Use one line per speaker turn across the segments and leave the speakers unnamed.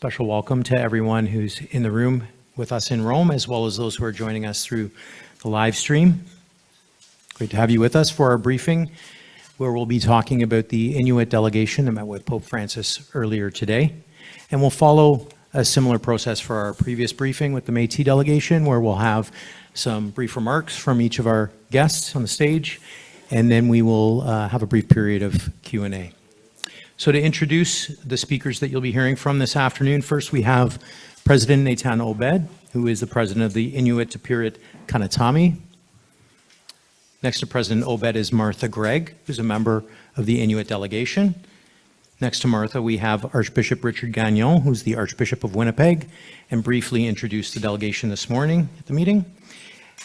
Special welcome to everyone who's in the room with us in Rome, as well as those who are joining us through the live stream. Great to have you with us for our briefing, where we'll be talking about the Inuit delegation that met with Pope Francis earlier today. And we'll follow a similar process for our previous briefing with the Métis delegation, where we'll have some brief remarks from each of our guests on the stage, and then we will have a brief period of Q&A. So to introduce the speakers that you'll be hearing from this afternoon, first we have President Nathan Obed, who is the president of the Inuit Tapirit Kanatami. Next to President Obed is Martha Greig, who's a member of the Inuit delegation. Next to Martha, we have Archbishop Richard Gagnon, who's the Archbishop of Winnipeg, and briefly introduced the delegation this morning at the meeting.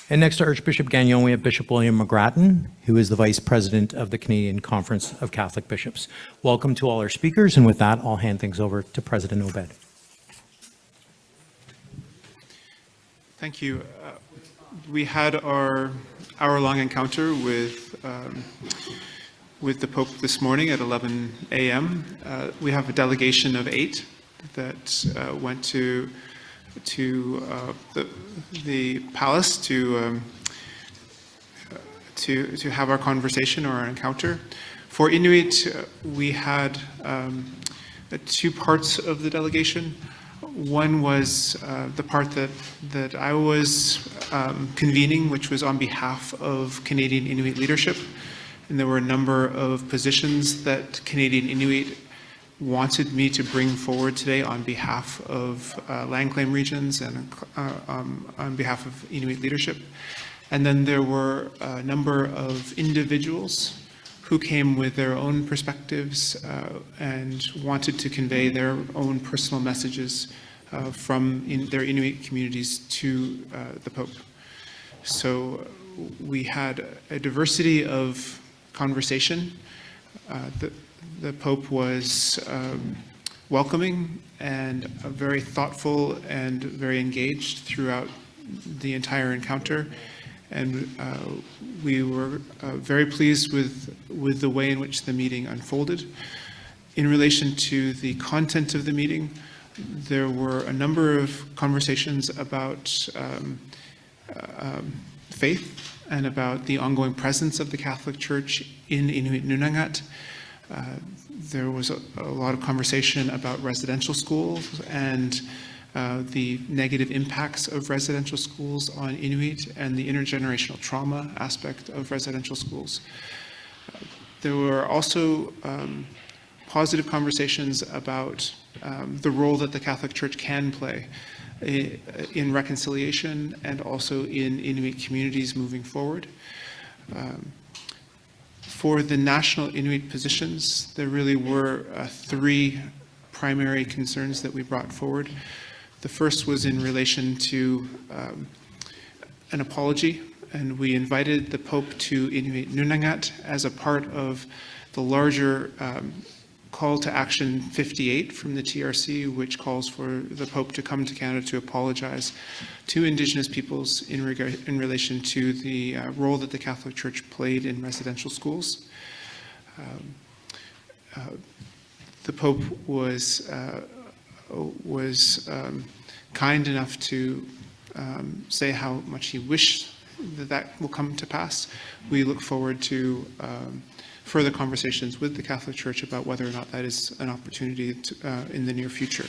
And next to Archbishop Gagnon, we have Bishop William McGrattan, who is the Vice President of the Canadian Conference of Catholic Bishops. Welcome to all our speakers, and with that, I'll hand things over to President Obed.
Thank you. We had our hour-long encounter with the Pope this morning at 11 a.m. We have a delegation of 8 that went to the palace to have our conversation or our encounter. For Inuit, we had 2 parts of the delegation. One was the part that I was convening, which was on behalf of Canadian Inuit leadership. And there were a number of positions that Canadian Inuit wanted me to bring forward today on behalf of land claim regions and on behalf of Inuit leadership. And then there were a number of individuals who came with their own perspectives and wanted to convey their own personal messages from their Inuit communities to the Pope. So we had a diversity of conversation. The Pope was welcoming and very thoughtful and very engaged throughout the entire encounter. And we were very pleased with the way in which the meeting unfolded. In relation to the content of the meeting, there were a number of conversations about faith and about the ongoing presence of the Catholic Church in Inuit Nunangat. There was a lot of conversation about residential schools and the negative impacts of residential schools on Inuit and the intergenerational trauma aspect of residential schools. There were also positive conversations about the role that the Catholic Church can play in reconciliation and also in Inuit communities moving forward. For the national Inuit positions, there really were 3 primary concerns that we brought forward. The first was in relation to an apology, and we invited the Pope to Inuit Nunangat as a part of the larger call to action 58 from the TRC, which calls for the Pope to come to Canada to apologize to Indigenous peoples in relation to the role that the Catholic Church played in residential schools. The Pope was kind enough to say how much he wished that will come to pass. We look forward to further conversations with the Catholic Church about whether or not that is an opportunity in the near future.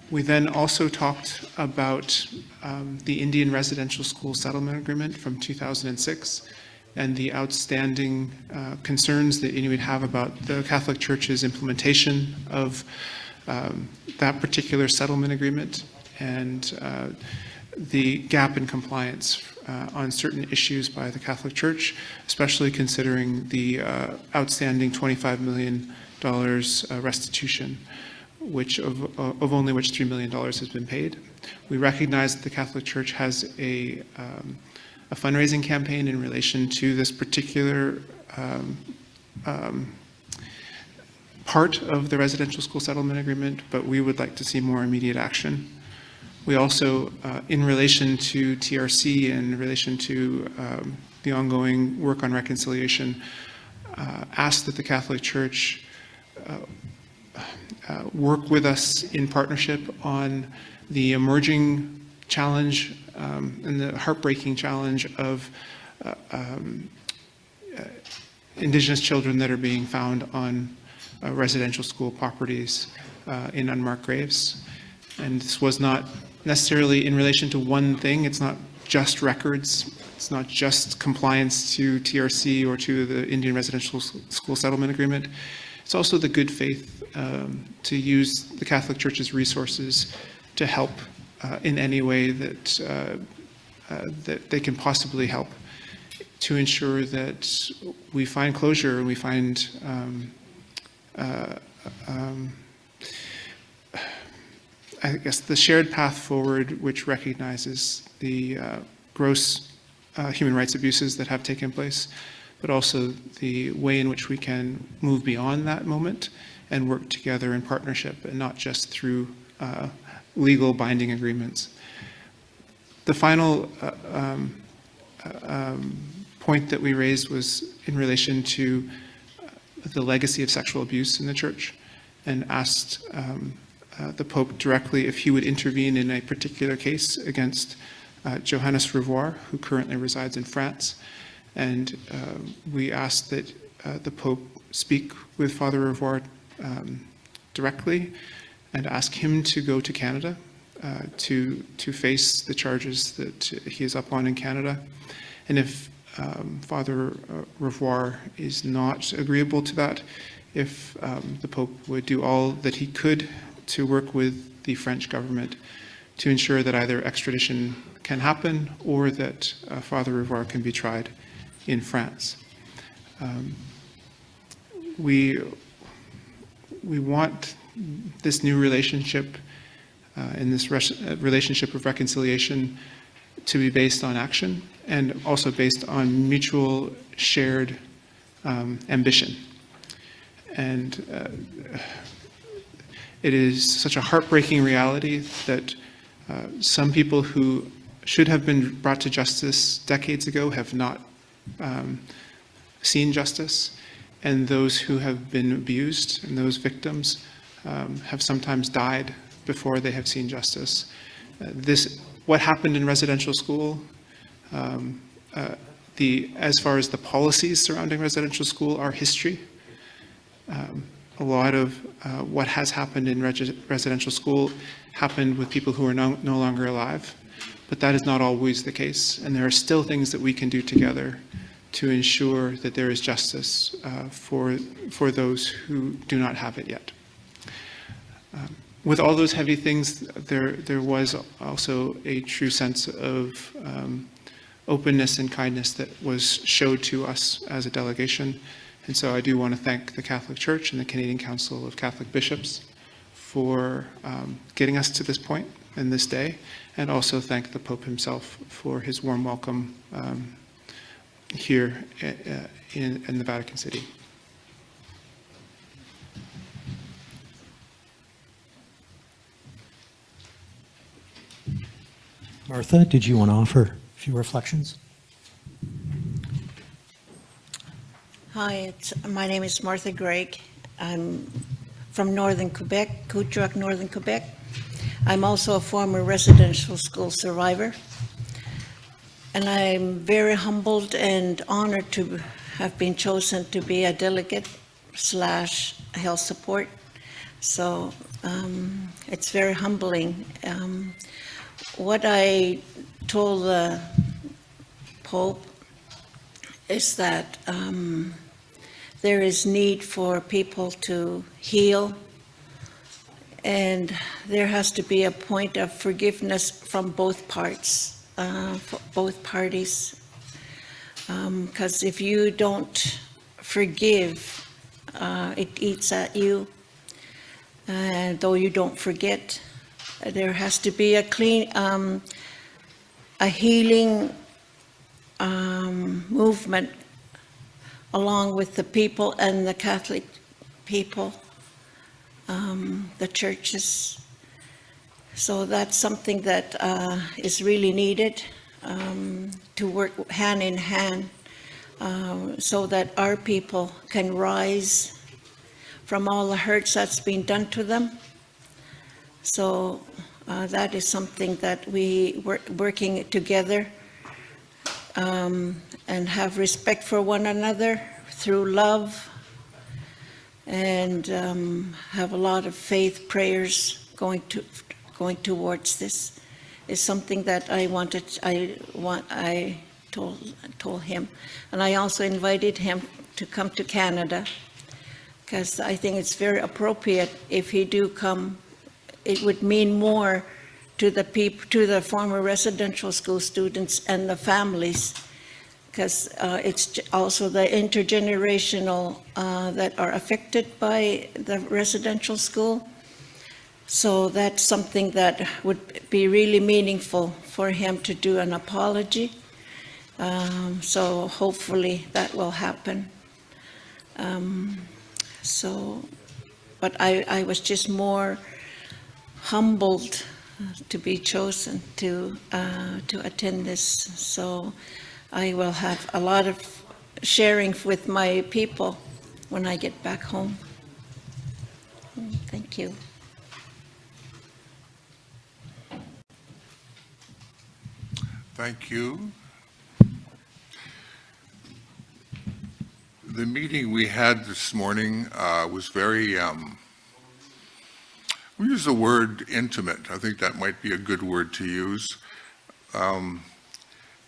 We then also talked about the Indian Residential School Settlement Agreement from 2006 and the outstanding concerns that Inuit have about the Catholic Church's implementation of that particular settlement agreement and the gap in compliance on certain issues by the Catholic Church, especially considering the outstanding $25 million restitution, of only which $3 million has been paid. We recognize that the Catholic Church has a fundraising campaign in relation to this particular part of the residential school settlement agreement, but we would like to see more immediate action. We also, in relation to TRC and in relation to the ongoing work on reconciliation, asked that the Catholic Church work with us in partnership on the emerging challenge and the heartbreaking challenge of Indigenous children that are being found on residential school properties in unmarked graves. And this was not necessarily in relation to one thing. It's not just records. It's not just compliance to TRC or to the Indian Residential School Settlement Agreement. It's also the good faith to use the Catholic Church's resources to help in any way that that they can possibly help, to ensure that we find closure and we find I guess the shared path forward, which recognizes the gross human rights abuses that have taken place, but also the way in which we can move beyond that moment and work together in partnership, and not just through legal binding agreements. The final point that we raised was in relation to the legacy of sexual abuse in the church, and asked the Pope directly if he would intervene in a particular case against Johannes Revoir, who currently resides in France. And we asked that the Pope speak with Father Revoir directly and ask him to go to Canada to face the charges that he is up on in Canada. And if Father Revoir is not agreeable to that, if the Pope would do all that he could to work with the French government to ensure that either extradition can happen or that Father Revoir can be tried in France. We want this new relationship and this relationship of reconciliation to be based on action, and also based on mutual shared ambition. And it is such a heartbreaking reality that some people who should have been brought to justice decades ago have not seen justice, and those who have been abused and those victims have sometimes died before they have seen justice. What happened in residential school, as far as the policies surrounding residential school, are history. A lot of what has happened in residential school happened with people who are no longer alive, but that is not always the case, and there are still things that we can do together to ensure that there is justice for those who do not have it yet. With all those heavy things, there was also a true sense of openness and kindness that was showed to us as a delegation. And so I do want to thank the Catholic Church and the Canadian Council of Catholic Bishops for getting us to this point and this day, and also thank the Pope himself for his warm welcome here in the Vatican City.
Martha, did you want to offer a few reflections?
Hi, my name is Martha Greig. I'm from northern Quebec, Coutuac, northern Quebec. I'm also a former residential school survivor. And I'm very humbled and honored to have been chosen to be a delegate / health support. So it's very humbling. What I told the Pope is that there is need for people to heal, and there has to be a point of forgiveness from both parts, both parties. Because if you don't forgive, it eats at you, and though you don't forget, there has to be a clean, a healing movement along with the people and the Catholic people, the churches. So that's something that is really needed to work hand in hand so that our people can rise from all the hurts that's been done to them. So that is something that we working together and have respect for one another through love, and have a lot of faith prayers going towards this is something that I told him. And I also invited him to come to Canada, because I think it's very appropriate if he do come. It would mean more to the people, to the former residential school students and the families, because it's also the intergenerational that are affected by the residential school. So that's something that would be really meaningful for him to do an apology. So hopefully that will happen. But I was just more humbled to be chosen to attend this. So I will have a lot of sharing with my people when I get back home. Thank you.
Thank you. The meeting we had this morning was very, we use the word intimate. I think that might be a good word to use.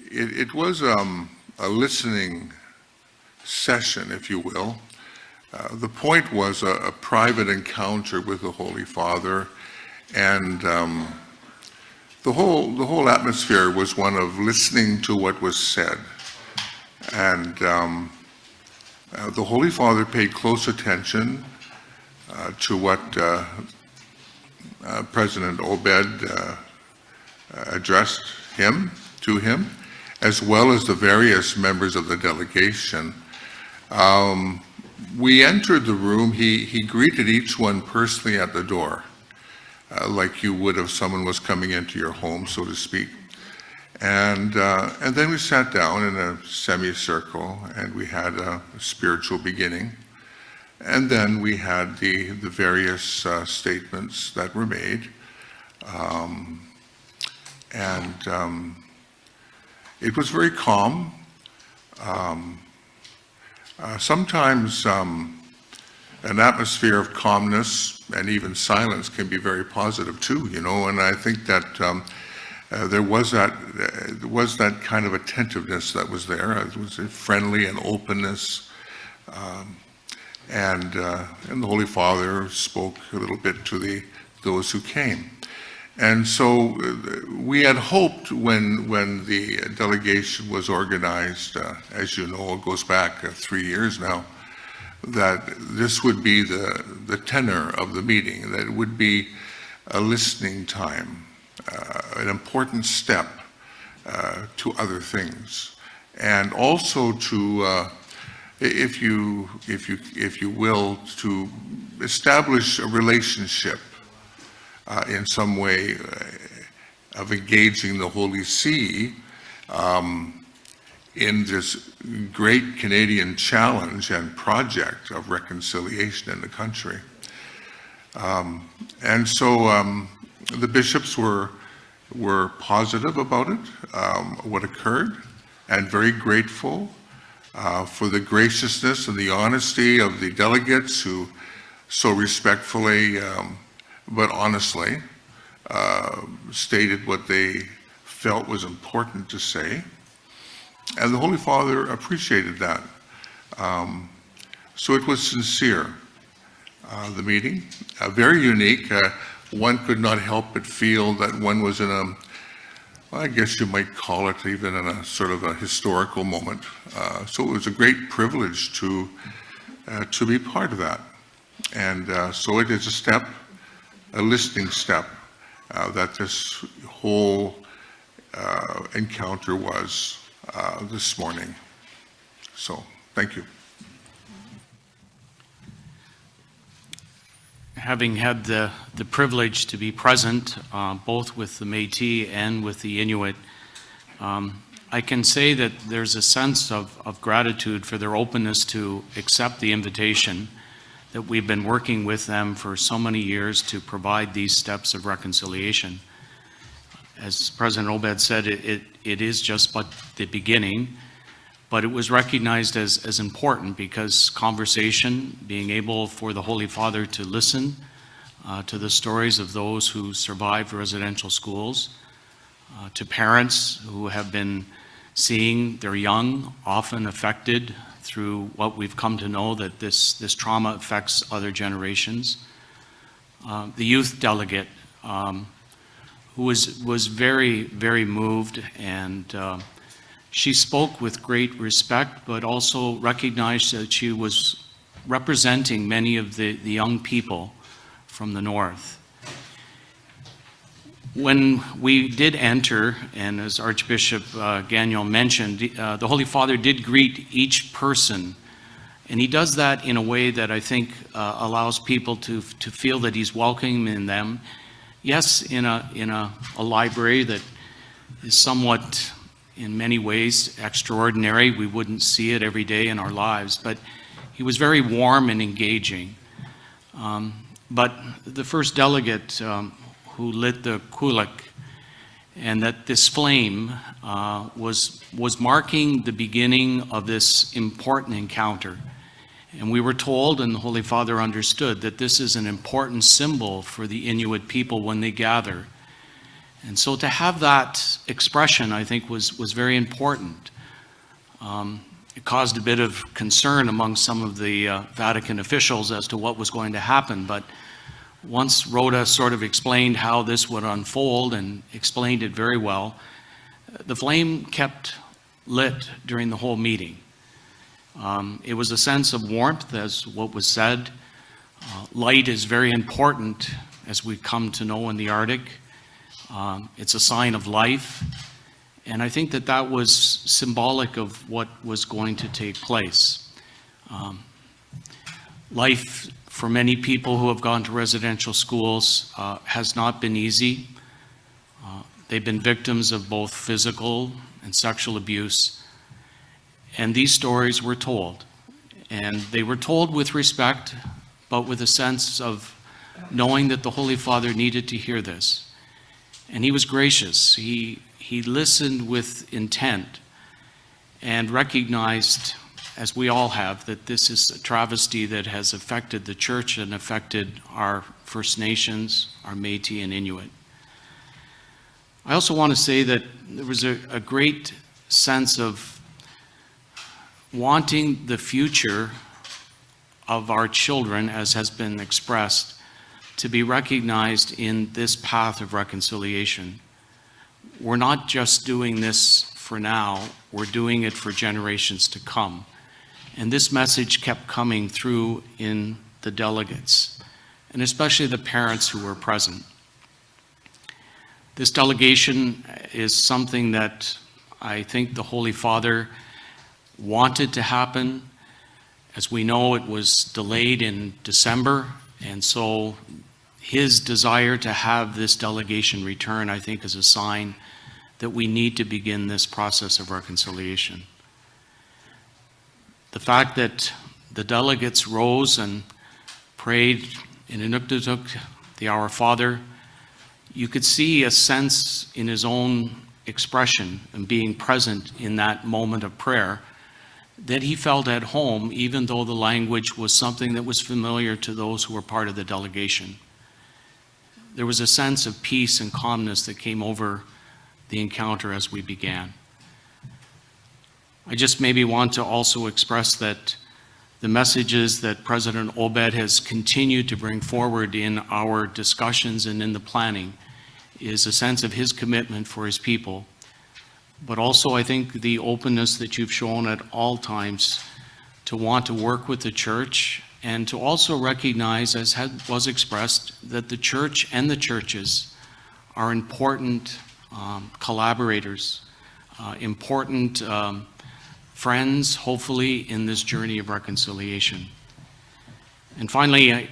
It was a listening session, if you will. The point was a private encounter with the Holy Father, and the whole atmosphere was one of listening to what was said. And the Holy Father paid close attention to what President Obed addressed to him, as well as the various members of the delegation. We entered the room, he greeted each one personally at the door, like you would if someone was coming into your home, so to speak. And then we sat down in a semicircle, and we had a spiritual beginning. And then we had the various statements that were made. It was very calm. Sometimes an atmosphere of calmness and even silence can be very positive too, you know, and I think that there was that kind of attentiveness that was there. It was friendly and openness, and the Holy Father spoke a little bit to those who came. And so we had hoped when the delegation was organized, as you know, it goes back 3 years now, that this would be the tenor of the meeting, that it would be a listening time, an important step to other things, and also to, if you will, to establish a relationship in some way of engaging the Holy See in this great Canadian challenge and project of reconciliation in the country. And so the bishops were positive about it, what occurred, and very grateful for the graciousness and the honesty of the delegates who so respectfully but honestly stated what they felt was important to say. And the Holy Father appreciated that. So it was sincere, the meeting, very unique. One could not help but feel that one was in well, I guess you might call it even in a sort of a historical moment. So it was a great privilege to be part of that. And so it is a listening step that this whole encounter was this morning. So, thank you.
Having had the privilege to be present, both with the Métis and with the Inuit, I can say that there's a sense of gratitude for their openness to accept the invitation that we've been working with them for so many years to provide these steps of reconciliation. As President Obed said, it is just but the beginning, but it was recognized as important because conversation, being able for the Holy Father to listen to the stories of those who survived residential schools, to parents who have been seeing their young often affected through what we've come to know that this trauma affects other generations. The youth delegate, who was very, very moved, and she spoke with great respect, but also recognized that she was representing many of the young people from the North. When we did enter, and as Archbishop Gagnon mentioned, the Holy Father did greet each person, and he does that in a way that I think allows people to feel that he's welcoming them. Yes, in a library that is somewhat, in many ways, extraordinary. We wouldn't see it every day in our lives, but he was very warm and engaging. But the first delegate who lit the kulak, and that this flame was marking the beginning of this important encounter. And we were told, and the Holy Father understood, that this is an important symbol for the Inuit people when they gather. And so to have that expression, I think, was very important. It caused a bit of concern among some of the Vatican officials as to what was going to happen, but once Rhoda sort of explained how this would unfold and explained it very well, the flame kept lit during the whole meeting. It was a sense of warmth, as what was said. Light is very important, as we come to know in the Arctic. It's a sign of life. And I think that was symbolic of what was going to take place. Life, for many people who have gone to residential schools, has not been easy. They've been victims of both physical and sexual abuse. And these stories were told. And they were told with respect, but with a sense of knowing that the Holy Father needed to hear this. And he was gracious. He listened with intent and recognized, as we all have, that this is a travesty that has affected the church and affected our First Nations, our Métis and Inuit. I also want to say that there was a great sense of wanting the future of our children, as has been expressed, to be recognized in this path of reconciliation. We're not just doing this for now, we're doing it for generations to come. And this message kept coming through in the delegates, and especially the parents who were present. This delegation is something that I think the Holy Father wanted to happen. As we know, it was delayed in December, and so his desire to have this delegation return, I think, is a sign that we need to begin this process of reconciliation. The fact that the delegates rose and prayed in Inuktitut, the Our Father, you could see a sense in his own expression and being present in that moment of prayer that he felt at home, even though the language was something that was familiar to those who were part of the delegation. There was a sense of peace and calmness that came over the encounter as we began. I just maybe want to also express that the messages that President Obed has continued to bring forward in our discussions and in the planning is a sense of his commitment for his people, but also I think the openness that you've shown at all times to want to work with the church and to also recognize, as was expressed, that the church and the churches are important collaborators, important friends, hopefully, in this journey of reconciliation. And finally,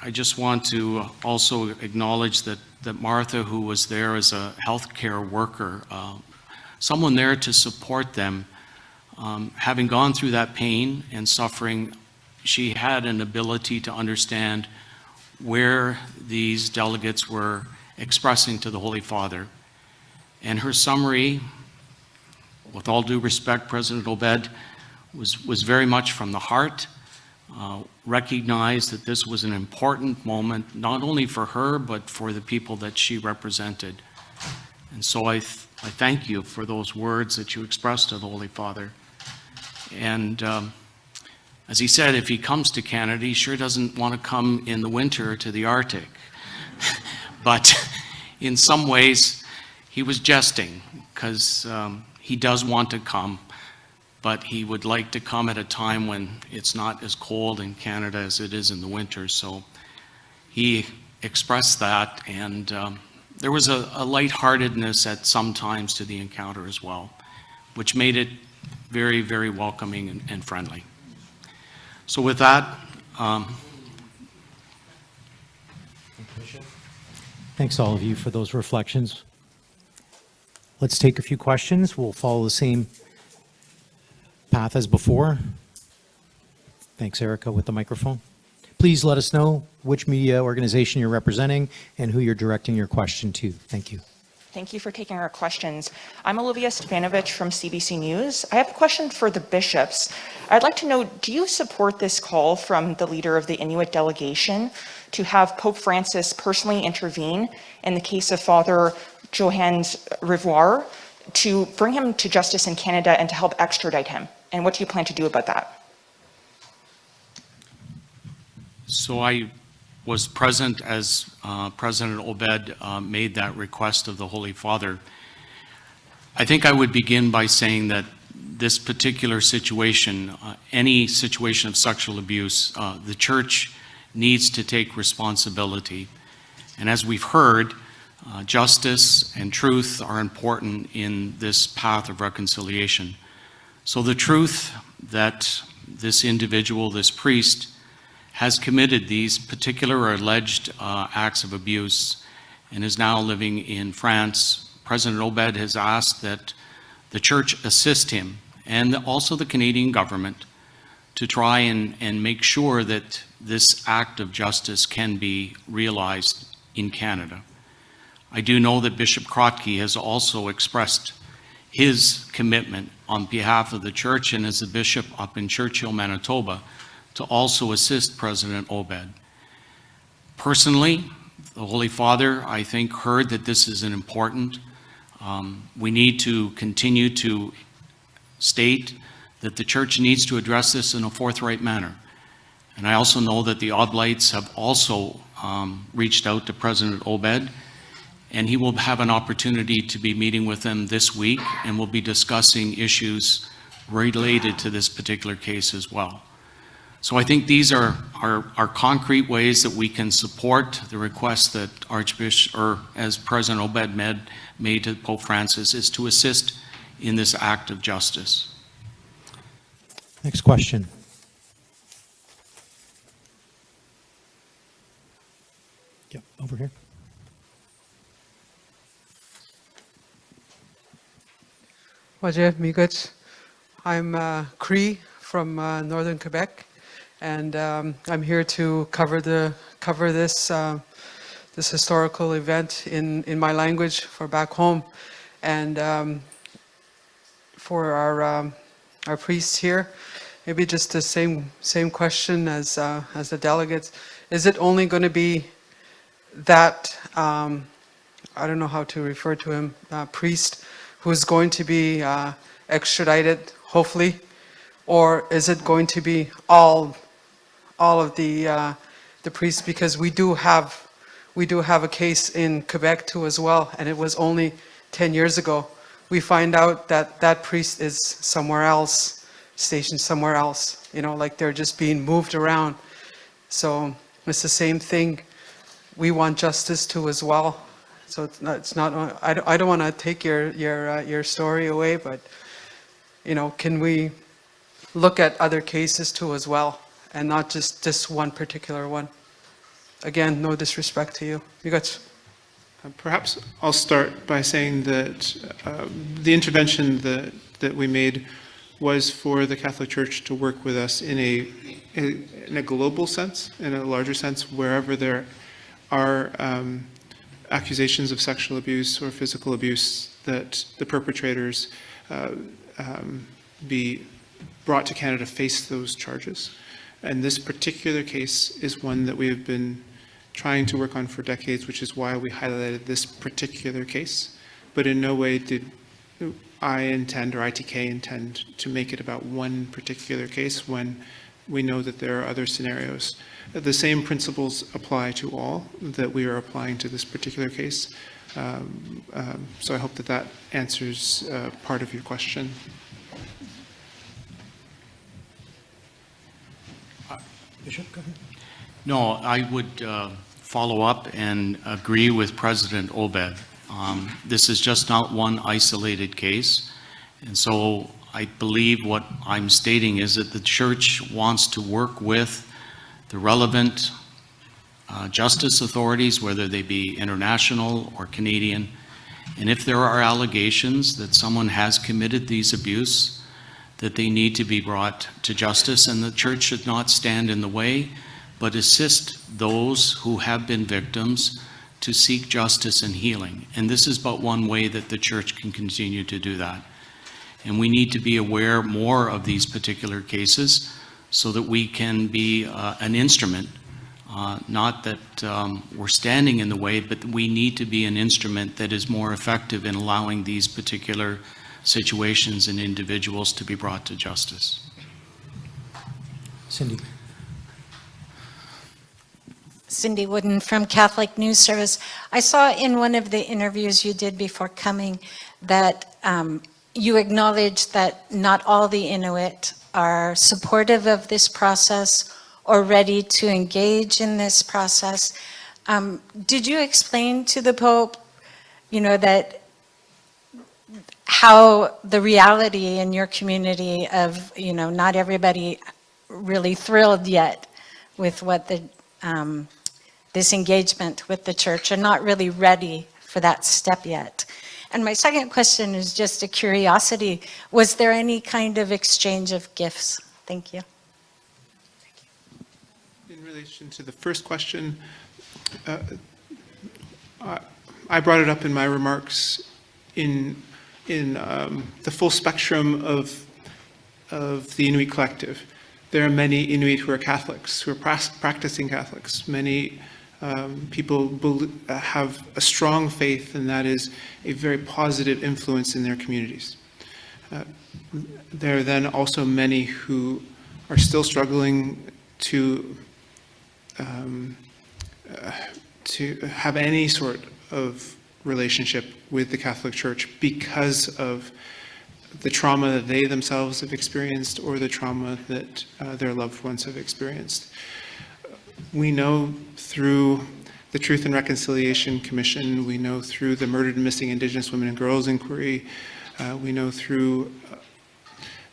I just want to also acknowledge that Martha, who was there as a healthcare worker, someone there to support them, having gone through that pain and suffering, she had an ability to understand where these delegates were expressing to the Holy Father. And her summary, with all due respect, President Obed, was very much from the heart, recognized that this was an important moment, not only for her, but for the people that she represented. And so I thank you for those words that you expressed to the Holy Father. And as he said, if he comes to Canada, he sure doesn't want to come in the winter to the Arctic. But in some ways, he was jesting, because he does want to come, but he would like to come at a time when it's not as cold in Canada as it is in the winter. So he expressed that, and there was a lightheartedness at some times to the encounter as well, which made it very, very welcoming and friendly. So with that,
Thanks all of you for those reflections. Let's take a few questions. We'll follow the same path as before. Thanks, Erica, with the microphone. Please let us know which media organization you're representing and who you're directing your question to. Thank you.
Thank you for taking our questions. I'm Olivia Stepanovich from CBC News. I have a question for the bishops. I'd like to know, do you support this call from the leader of the Inuit delegation to have Pope Francis personally intervene in the case of Father Johannes Rivoire to bring him to justice in Canada and to help extradite him? And what do you plan to do about that?
so I was present as President Obed made that request of the Holy Father. I think I would begin by saying that this particular situation, any situation of sexual abuse, the Church needs to take responsibility. And as we've heard, justice and truth are important in this path of reconciliation. So the truth that this individual, this priest, has committed these particular or alleged acts of abuse and is now living in France, President Obed has asked that the Church assist him and also the Canadian government to try and make sure that this act of justice can be realized in Canada. I do know that Bishop Krotke has also expressed his commitment on behalf of the Church and as a bishop up in Churchill, Manitoba, to also assist President Obed. Personally, the Holy Father, I think, heard that this is an important. We need to continue to state that the Church needs to address this in a forthright manner. And I also know that the Oblates have also reached out to President Obed, and he will have an opportunity to be meeting with them this week, and we'll be discussing issues related to this particular case as well. So I think these are concrete ways that we can support the request that Archbishop, or as President Obed made to Pope Francis, is to assist in this act of justice.
Next question. Yep, over here.
Wajeh Miigwech. I'm Cree from northern Quebec, and I'm here to cover this this historical event in my language for back home, and for our priests here. Maybe just the same question as the delegates. Is it only going to be that I don't know how to refer to him, priest, who's going to be extradited, hopefully, or is it going to be all of the priests? Because we do have a case in Quebec too as well, and it was only 10 years ago. We find out that that priest is somewhere else, stationed somewhere else. You know, like they're just being moved around. So it's the same thing. We want justice too as well. So it's not. I don't want to take your story away, but you know, can we look at other cases too as well, and not just this one particular one? Again, no disrespect to you. You got.
Perhaps I'll start by saying that the intervention that we made was for the Catholic Church to work with us in a global sense, in a larger sense, wherever there are accusations of sexual abuse or physical abuse, that the perpetrators be brought to Canada to face those charges. And this particular case is one that we have been trying to work on for decades, which is why we highlighted this particular case. But in no way did I intend, or ITK intend, to make it about one particular case when we know that there are other scenarios. The same principles apply to all that we are applying to this particular case. So I hope that that answers part of your question.
Bishop, go ahead.
No, I would follow up and agree with President Obed. This is just not one isolated case. And so I believe what I'm stating is that the church wants to work with the relevant justice authorities, whether they be international or Canadian. And if there are allegations that someone has committed these abuse, that they need to be brought to justice, and the church should not stand in the way, but assist those who have been victims to seek justice and healing. And this is but one way that the church can continue to do that. And we need to be aware more of these particular cases so that we can be an instrument, not that we're standing in the way, but we need to be an instrument that is more effective in allowing these particular situations and individuals to be brought to justice.
Cindy.
Cindy Wooden from Catholic News Service. I saw in one of the interviews you did before coming that you acknowledged that not all the Inuit are supportive of this process or ready to engage in this process. Did you explain to the Pope, that how the reality in your community of, not everybody really thrilled yet with what the this engagement with the church, are not really ready for that step yet? And my second question is just a curiosity. Was there any kind of exchange of gifts? Thank you.
In relation to the first question, I brought it up in my remarks in the full spectrum of the Inuit collective. There are many Inuit who are Catholics, who are practicing Catholics. Many people have a strong faith, and that is a very positive influence in their communities. There are then also many who are still struggling to have any sort of relationship with the Catholic Church because of the trauma that they themselves have experienced or the trauma that their loved ones have experienced. We know through the Truth and Reconciliation Commission, we know through the Murdered and Missing Indigenous Women and Girls Inquiry, we know through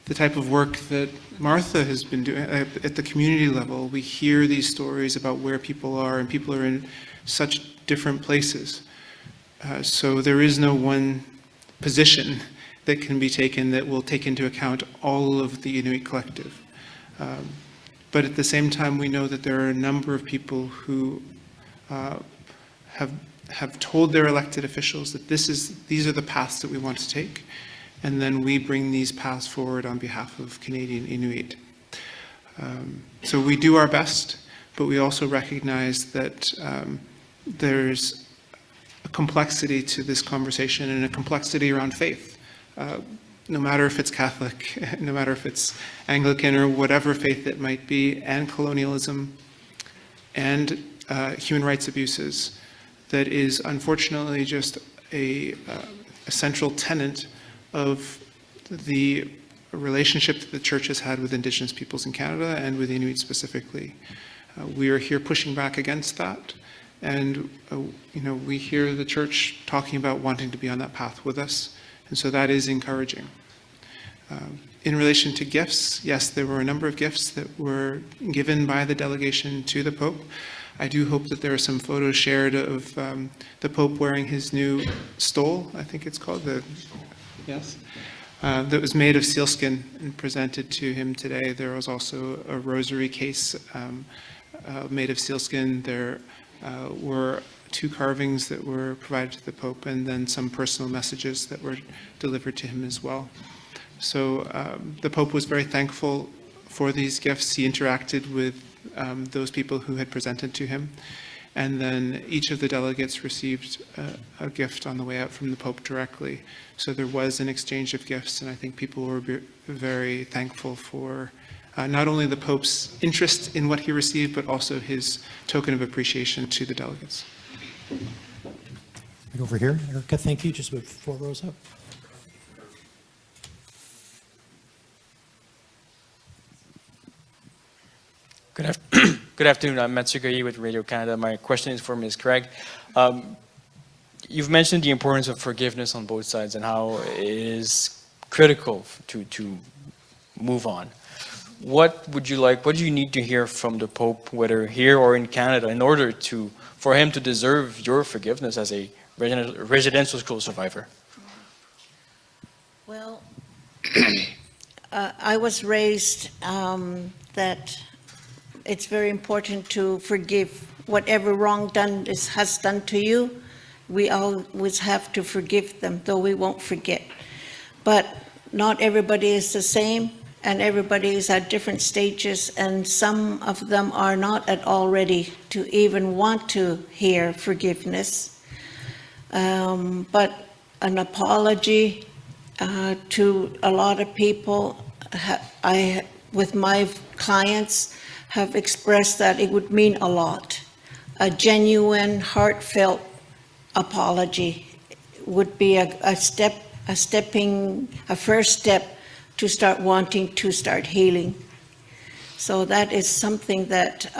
the type of work that Martha has been doing at the community level. We hear these stories about where people are, and people are in such different places. So there is no one position that can be taken that will take into account all of the Inuit collective. But at the same time, we know that there are a number of people who have told their elected officials that these are the paths that we want to take, and then we bring these paths forward on behalf of Canadian Inuit. So we do our best, but we also recognize that there's a complexity to this conversation and a complexity around faith. No matter if it's Catholic, no matter if it's Anglican or whatever faith it might be, and colonialism and human rights abuses, that is unfortunately just a central tenet of the relationship that the Church has had with Indigenous peoples in Canada and with Inuit specifically. We are here pushing back against that, and we hear the Church talking about wanting to be on that path with us. And so that is encouraging. In relation to gifts, yes, there were a number of gifts that were given by the delegation to the Pope. I do hope that there are some photos shared of the Pope wearing his new stole, I think it's called, yes. that was made of sealskin and presented to him today. There was also a rosary case made of sealskin. There were 2 carvings that were provided to the Pope, and then some personal messages that were delivered to him as well. So the Pope was very thankful for these gifts. He interacted with those people who had presented to him. And then each of the delegates received a gift on the way out from the Pope directly. So there was an exchange of gifts, and I think people were very thankful for not only the Pope's interest in what he received, but also his token of appreciation to the delegates.
Right over here, Erica, thank you, just about 4 rows up.
Good afternoon. I'm Martha Greig with Radio Canada. My question is for Ms. Greig. You've mentioned the importance of forgiveness on both sides and how it is critical to move on. What would you like, what do you need to hear from the Pope, whether here or in Canada, in order for him to deserve your forgiveness as a residential school survivor?
Well, I was raised that it's very important to forgive whatever wrong has done to you. We always have to forgive them, though we won't forget. But not everybody is the same, and everybody is at different stages, and some of them are not at all ready to even want to hear forgiveness. But an apology to a lot of people, with my clients, have expressed that it would mean a lot. A genuine, heartfelt apology would be a first step to start wanting to start healing. So that is something that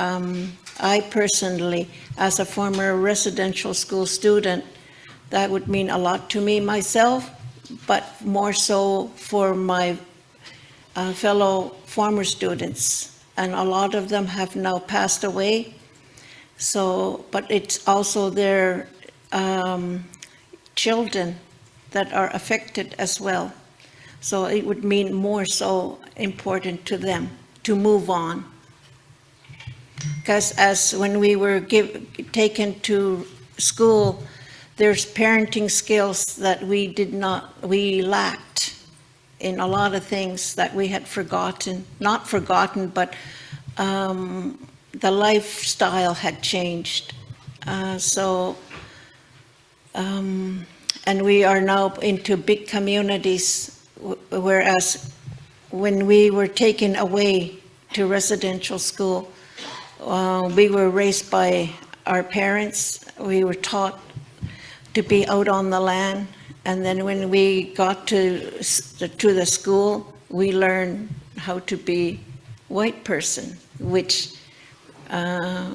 I personally, as a former residential school student, that would mean a lot to me myself, but more so for my fellow former students. And a lot of them have now passed away. So, but it's also their children that are affected as well. So it would mean more so important to them to move on. Because as when we were taken to school, there's parenting skills that we lacked in a lot of things that we had forgotten, not forgotten, but the lifestyle had changed. And we are now into big communities, whereas when we were taken away to residential school, we were raised by our parents. We were taught to be out on the land. And then when we got to the school, we learned how to be white person, which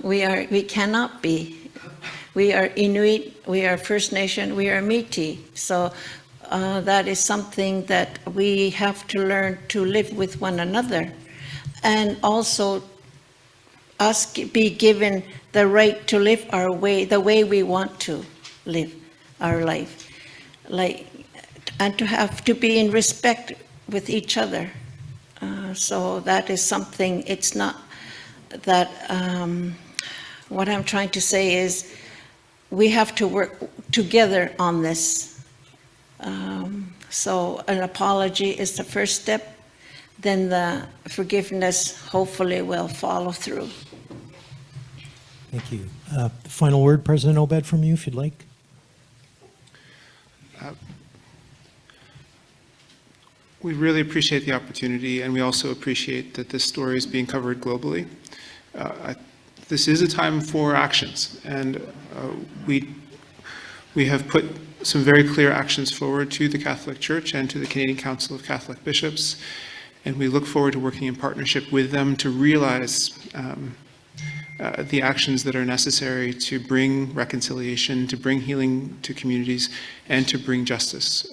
we cannot be. We are Inuit, we are First Nation, we are Métis. So that is something that we have to learn to live with one another. And also us be given the right to live our way, the way we want to live our life. And to have to be in respect with each other. So that is something, it's not that, what I'm trying to say is we have to work together on this. So an apology is the first step, then the forgiveness hopefully will follow through.
Thank you. Final word, President Obed, from you, if you'd like.
We really appreciate the opportunity, and we also appreciate that this story is being covered globally. This is a time for actions, and we have put some very clear actions forward to the Catholic Church and to the Canadian Council of Catholic Bishops, and we look forward to working in partnership with them to realize the actions that are necessary to bring reconciliation, to bring healing to communities, and to bring justice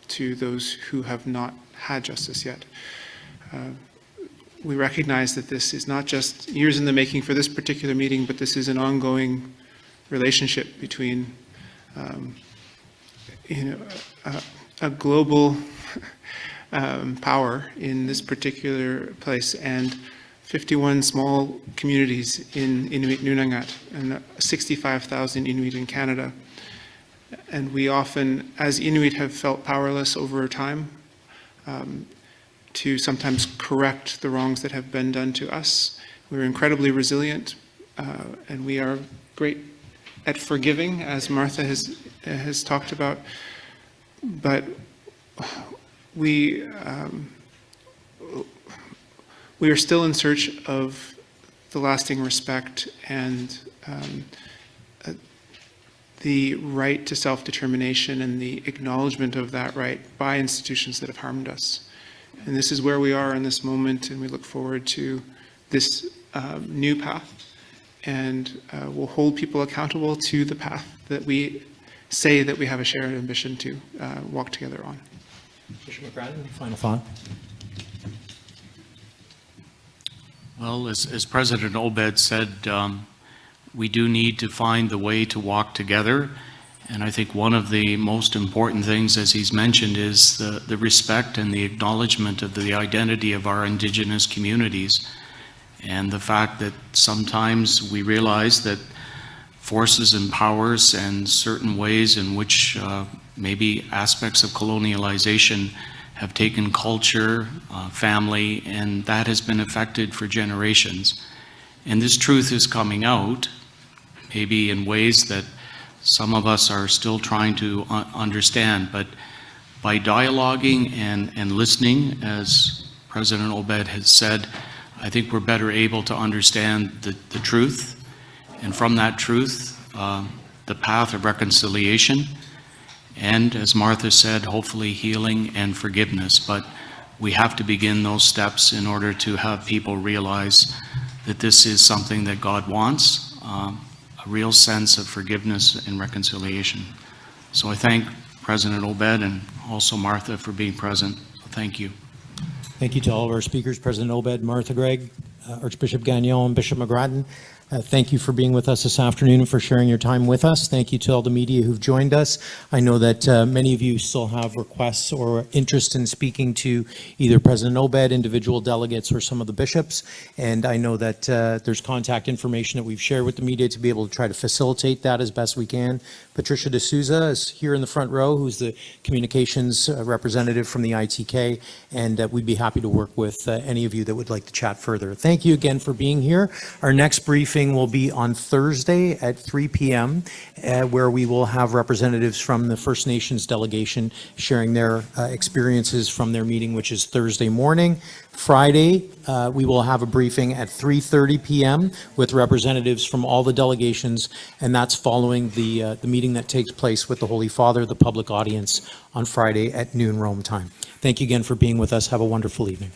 to those who have not had justice yet. We recognize that this is not just years in the making for this particular meeting, but this is an ongoing relationship between a global power in this particular place, and 51 small communities in Inuit Nunangat, and 65,000 Inuit in Canada. And we often, as Inuit, have felt powerless over time to sometimes correct the wrongs that have been done to us. We're incredibly resilient, and we are great at forgiving, as Martha has talked about. But we are still in search of the lasting respect and the right to self-determination and the acknowledgement of that right by institutions that have harmed us. And this is where we are in this moment, and we look forward to this new path, and we'll hold people accountable to the path that we say that we have a shared ambition to walk together on.
Bishop McGrattan, final thought.
Well, as President Obed said, we do need to find the way to walk together. And I think one of the most important things, as he's mentioned, is the respect and the acknowledgement of the identity of our Indigenous communities. And the fact that sometimes we realize that forces and powers and certain ways in which maybe aspects of colonialization have taken culture, family, and that has been affected for generations. And this truth is coming out, maybe in ways that some of us are still trying to understand, but by dialoguing and listening, as President Obed has said, I think we're better able to understand the truth, and from that truth, the path of reconciliation, and as Martha said, hopefully healing and forgiveness. But we have to begin those steps in order to have people realize that this is something that God wants, a real sense of forgiveness and reconciliation. So I thank President Obed and also Martha for being present. Thank you.
Thank you to all of our speakers, President Obed, Martha Greig, Archbishop Gagnon, and Bishop McGrattan. Thank you for being with us this afternoon and for sharing your time with us. Thank you to all the media who've joined us. I know that many of you still have requests or interest in speaking to either President Obed, individual delegates, or some of the bishops. And I know that there's contact information that we've shared with the media to be able to try to facilitate that as best we can. Patricia D'Souza is here in the front row, who's the communications representative from the ITK, and we'd be happy to work with any of you that would like to chat further. Thank you again for being here. Our next briefing will be on Thursday at 3 p.m., where we will have representatives from the First Nations delegation sharing their experiences from their meeting, which is Thursday morning. Friday, we will have a briefing at 3:30 p.m. with representatives from all the delegations, and that's following the meeting that takes place with the Holy Father, the public audience, on Friday at noon Rome time. Thank you again for being with us. Have a wonderful evening.